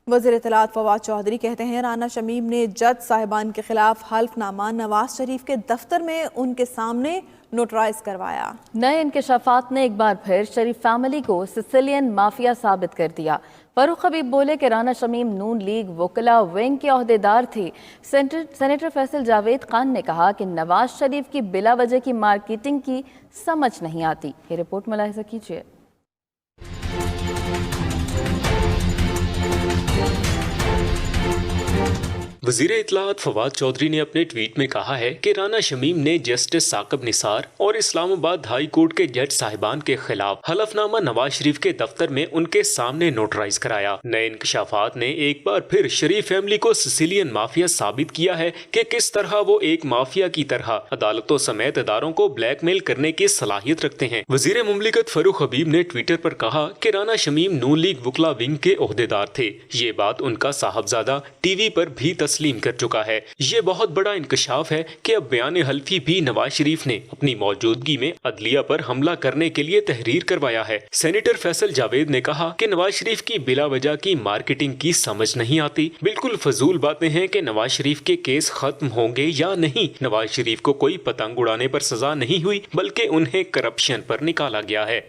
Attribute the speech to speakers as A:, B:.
A: وزیر اطلاعات فواد چودھری کہتے ہیں رانا شمیم نے جج صاحبان کے خلاف حلف نامہ نواز شریف کے دفتر میں ان کے سامنے نوٹرائز کروایا۔
B: نئے انکشافات نے ایک بار پھر شریف فیملی کو سسیلین مافیا ثابت کر دیا۔ فاروق حبیب بولے کہ رانا شمیم نون لیگ وکلا ونگ کے عہدیدار تھے۔ سینیٹر فیصل جاوید خان نے کہا کہ نواز شریف کی بلا وجہ کی مارکیٹنگ کی سمجھ نہیں آتی۔ یہ رپورٹ ملاحظہ کیجیے۔
C: وزیر اطلاعات فواد چودھری نے اپنے ٹویٹ میں کہا ہے کہ رانا شمیم نے جسٹس ثاقب نثار اور اسلام آباد ہائی کورٹ کے جج صاحبان کے خلاف حلف نامہ نواز شریف کے دفتر میں ان کے سامنے نوٹرائز کرایا۔ نئے انکشافات نے ایک بار پھر شریف فیملی کو سسیلین مافیا ثابت کیا ہے کہ کس طرح وہ ایک مافیا کی طرح عدالتوں سمیت اداروں کو بلیک میل کرنے کی صلاحیت رکھتے ہیں۔ وزیر مملکت فاروق حبیب نے ٹویٹر پر کہا کہ رانا شمیم نون لیگ وکلا ونگ کے عہدیدار تھے۔ یہ بات ان کا صاحبزادہ ٹی وی پر بھی تسلیم کر چکا ہے۔ یہ بہت بڑا انکشاف ہے کہ اب بیان حلفی بھی نواز شریف نے اپنی موجودگی میں عدلیہ پر حملہ کرنے کے لیے تحریر کروایا ہے۔ سینیٹر فیصل جاوید نے کہا کہ نواز شریف کی بلا وجہ کی مارکیٹنگ کی سمجھ نہیں آتی۔ بالکل فضول باتیں ہیں کہ نواز شریف کے کیس ختم ہوں گے یا نہیں۔ نواز شریف کو کوئی پتنگ اڑانے پر سزا نہیں ہوئی بلکہ انہیں کرپشن پر نکالا گیا ہے۔